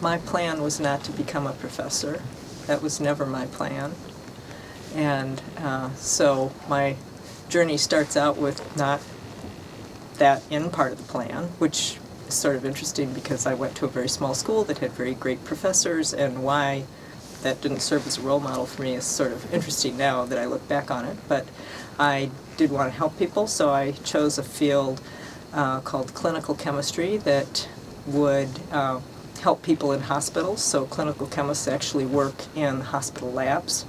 my plan was not to become a professor. That was never my plan. And so my journey starts out with not that end part of the plan, which is sort of interesting because I went to a very small school that had very great professors, and why that didn't serve as a role model for me is sort of interesting now that I look back on it. But I did want to help people, so I chose a field called clinical chemistry that would help people in hospitals. So clinical chemists actually work in hospital labs,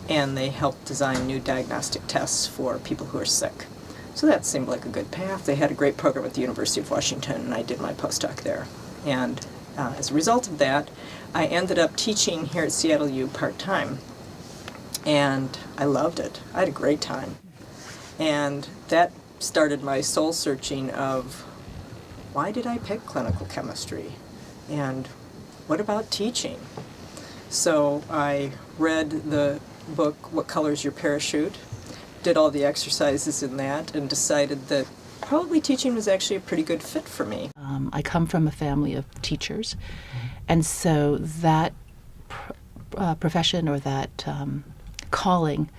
and they help design new diagnostic tests for people who are sick. So that seemed like a good path. They had a great program at the University of Washington, and I did my postdoc there. And as a result of that, I ended up teaching here at Seattle U part-time, and I loved it. I had a great time. And that started my soul searching of, why did I pick clinical chemistry? And what about teaching? So I read the book, What Color's Your Parachute? Did all the exercises in that and decided that probably teaching was actually a pretty good fit for me. I come from a family of teachers, and so that profession or that calling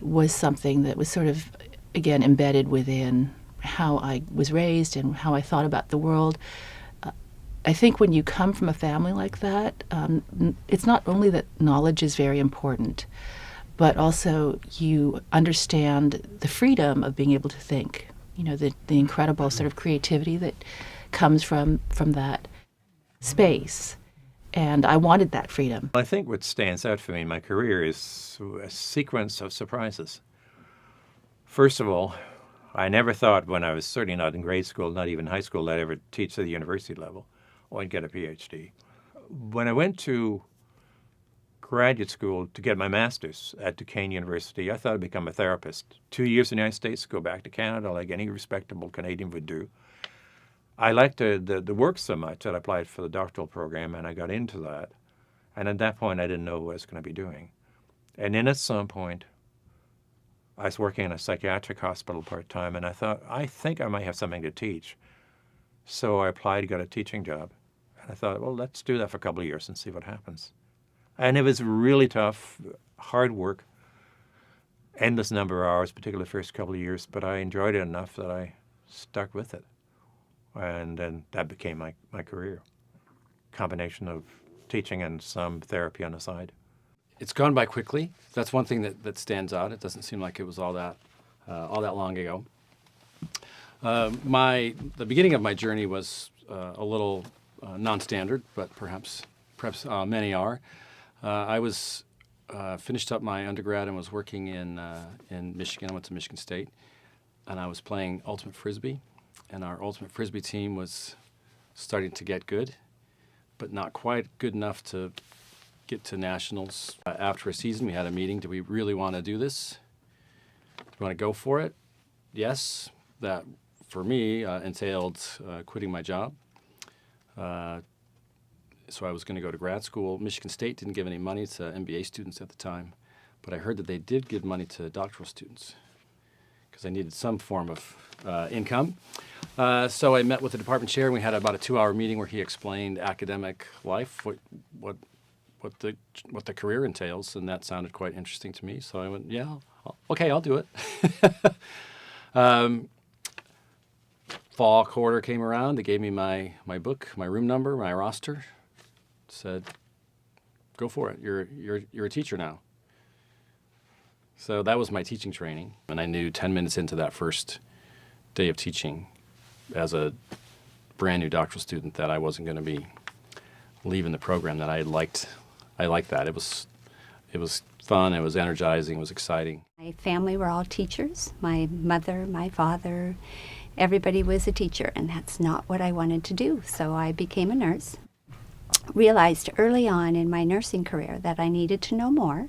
was something that was sort of, again, embedded within how I was raised and how I thought about the world. I think when you come from a family like that, it's not only that knowledge is very important, but also you understand the freedom of being able to think, you know, the incredible sort of creativity that comes from that space. And I wanted that freedom. I think what stands out for me in my career is a sequence of surprises. First of all, I never thought when I was certainly not in grade school, not even high school, that I'd ever teach at the university level or I'd get a PhD. When I went to graduate school to get my master's at Duquesne University, I thought I'd become a therapist. 2 years in the United States, go back to Canada like any respectable Canadian would do. I liked the work so much that I applied for the doctoral program, and I got into that. And at that point, I didn't know what I was going to be doing. And then at some point, I was working in a psychiatric hospital part-time, and I thought, I think I might have something to teach. So I applied, got a teaching job. And I thought, well, let's do that for a couple of years and see what happens. And it was really tough, hard work, endless number of hours, particularly the first couple of years, but I enjoyed it enough that I stuck with it. And then that became my career, combination of teaching and some therapy on the side. It's gone by quickly. That's one thing that stands out. It doesn't seem like it was all that long ago. The beginning of my journey was a little non-standard, but perhaps many are. I was finished up my undergrad and was working in Michigan. I went to Michigan State, and I was playing Ultimate Frisbee. And our Ultimate Frisbee team was starting to get good, but not quite good enough to get to nationals. After a season, we had a meeting. Do we really want to do this? Do we want to go for it? Yes. That, for me, entailed quitting my job. So I was going to go to grad school. Michigan State didn't give any money to MBA students at the time, but I heard that they did give money to doctoral students because I needed some form of income. So I met with the department chair, and we had about a 2-hour meeting where he explained academic life, what the career entails, and that sounded quite interesting to me. So I went, yeah, okay, I'll do it. Fall quarter came around. They gave me my book, my room number, my roster. Said, go for it. You're a teacher now. So that was my teaching training, and I knew 10 minutes into that first day of teaching as a brand new doctoral student that I wasn't going to be leaving the program, that I liked that. It was fun, it was energizing, it was exciting. My family were all teachers. My mother, my father, everybody was a teacher, and that's not what I wanted to do. So I became a nurse. Realized early on in my nursing career that I needed to know more,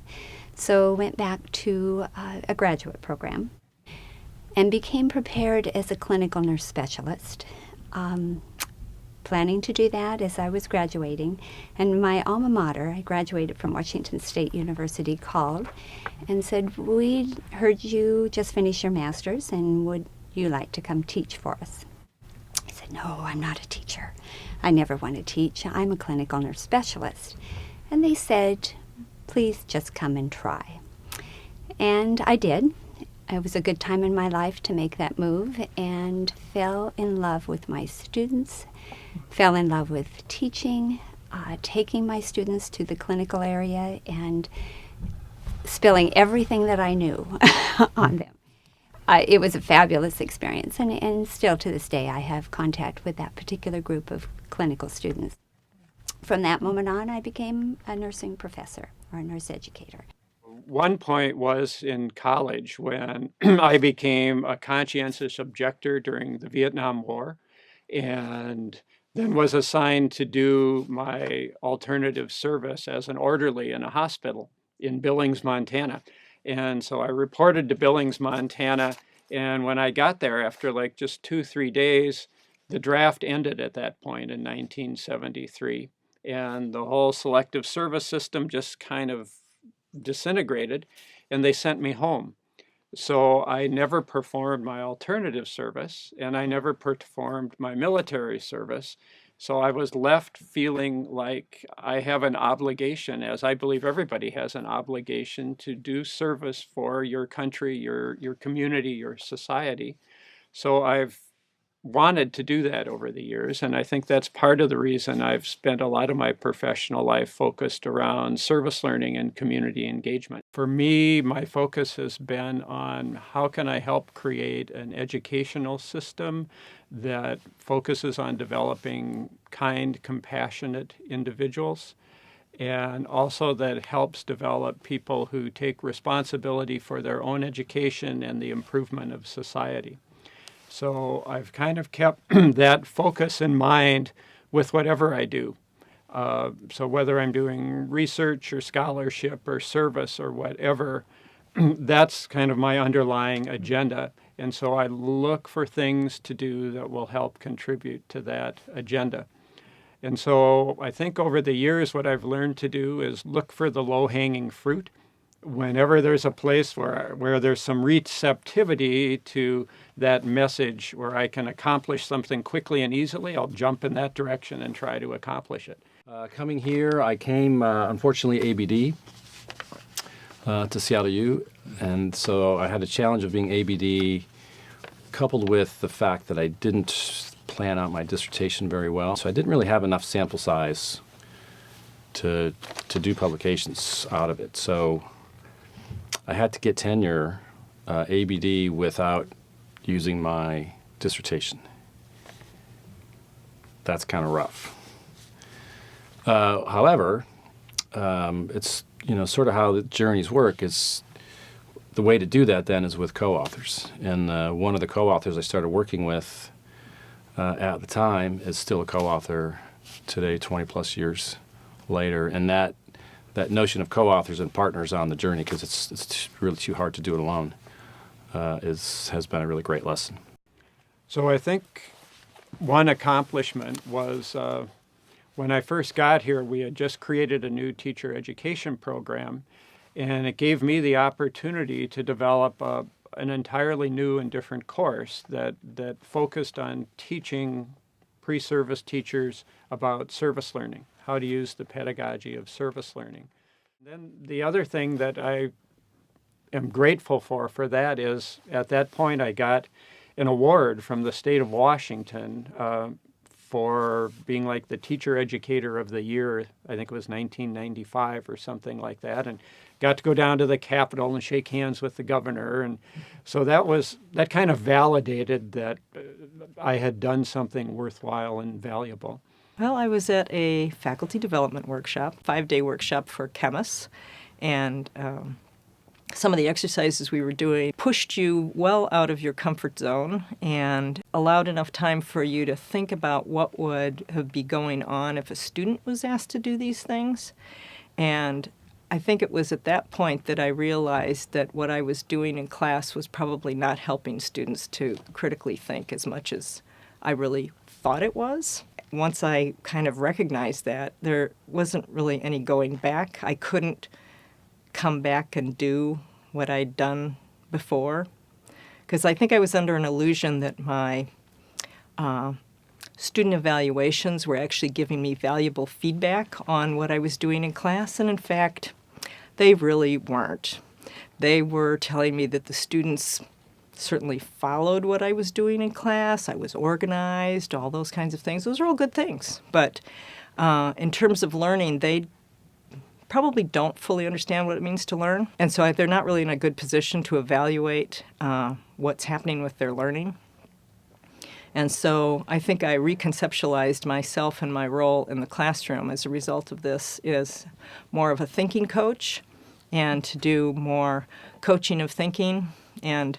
so went back to a graduate program and became prepared as a clinical nurse specialist. Planning to do that as I was graduating, and my alma mater, I graduated from Washington State University, called and said, we heard you just finished your master's, and would you like to come teach for us? I said, no, I'm not a teacher. I never want to teach. I'm a clinical nurse specialist. And they said, please just come and try. And I did. It was a good time in my life to make that move, and fell in love with my students, fell in love with teaching, taking my students to the clinical area and spilling everything that I knew on them. It was a fabulous experience, and still to this day I have contact with that particular group of clinical students. From that moment on, I became a nursing professor or a nurse educator. One point was in college when I became a conscientious objector during the Vietnam War, and then was assigned to do my alternative service as an orderly in a hospital in Billings, Montana. And so I reported to Billings, Montana, and when I got there after like just 2-3 days, the draft ended at that point in 1973, and the whole selective service system just kind of disintegrated, and they sent me home. So I never performed my alternative service, and I never performed my military service. So I was left feeling like I have an obligation, as I believe everybody has an obligation, to do service for your country, your community, your society. So I've wanted to do that over the years, and I think that's part of the reason I've spent a lot of my professional life focused around service learning and community engagement. For me, my focus has been on how can I help create an educational system that focuses on developing kind, compassionate individuals, and also that helps develop people who take responsibility for their own education and the improvement of society. So I've kind of kept that focus in mind with whatever I do. So whether I'm doing research or scholarship or service or whatever, that's kind of my underlying agenda. And so I look for things to do that will help contribute to that agenda. And so I think over the years, what I've learned to do is look for the low-hanging fruit. Whenever there's a place where there's some receptivity to that message, where I can accomplish something quickly and easily, I'll jump in that direction and try to accomplish it. Coming here, I came, unfortunately, ABD to Seattle U, and so I had a challenge of being ABD coupled with the fact that I didn't plan out my dissertation very well. So I didn't really have enough sample size to do publications out of it. So I had to get tenure ABD without using my dissertation. That's kind of rough. However, it's sort of how the journeys work. Is the way to do that then is with co-authors, and one of the co-authors I started working with at the time is still a co-author today, 20 plus years later, and that notion of co-authors and partners on the journey, because it's really too hard to do it alone, has been a really great lesson. So I think one accomplishment was when I first got here, we had just created a new teacher education program, and it gave me the opportunity to develop an entirely new and different course that focused on teaching pre-service teachers about service learning, how to use the pedagogy of service learning. Then the other thing that I am grateful for that is, at that point I got an award from the state of Washington for being like the Teacher Educator of the Year. I think it was 1995 or something like that, and got to go down to the Capitol and shake hands with the governor. And so that kind of validated that I had done something worthwhile and valuable. Well, I was at a faculty development workshop, 5-day workshop for chemists, and some of the exercises we were doing pushed you well out of your comfort zone and allowed enough time for you to think about what would be going on if a student was asked to do these things. And I think it was at that point that I realized that what I was doing in class was probably not helping students to critically think as much as I really thought it was. Once I kind of recognized that, there wasn't really any going back. I couldn't come back and do what I'd done before, because I think I was under an illusion that my student evaluations were actually giving me valuable feedback on what I was doing in class, and in fact, they really weren't. They were telling me that the students certainly followed what I was doing in class. I was organized, all those kinds of things. Those are all good things. But in terms of learning, they probably don't fully understand what it means to learn. And so they're not really in a good position to evaluate what's happening with their learning. And so I think I reconceptualized myself and my role in the classroom as a result of this as more of a thinking coach and to do more coaching of thinking. And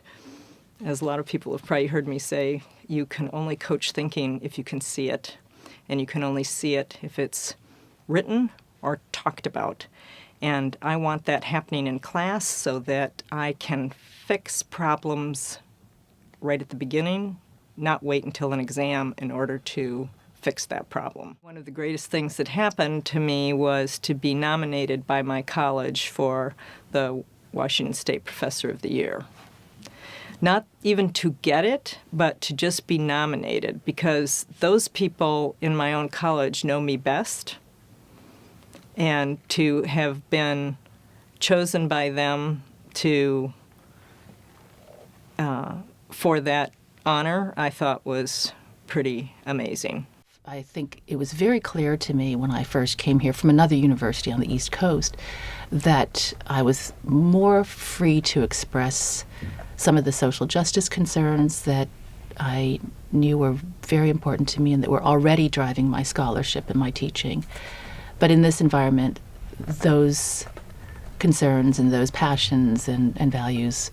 as a lot of people have probably heard me say, you can only coach thinking if you can see it. And you can only see it if it's written or talked about. And I want that happening in class so that I can fix problems right at the beginning, not wait until an exam in order to fix that problem. One of the greatest things that happened to me was to be nominated by my college for the Washington State Professor of the Year. Not even to get it, but to just be nominated, because those people in my own college know me best. And to have been chosen by them to for that honor, I thought was pretty amazing. I think it was very clear to me when I first came here from another university on the East Coast that I was more free to express some of the social justice concerns that I knew were very important to me and that were already driving my scholarship and my teaching. But in this environment, those concerns and those passions and values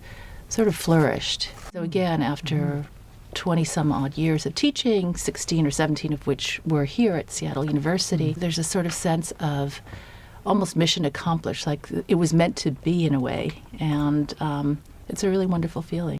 sort of flourished. So again, after 20 some odd years of teaching, 16 or 17 of which were here at Seattle University, there's a sort of sense of almost mission accomplished, like it was meant to be in a way. And it's a really wonderful feeling.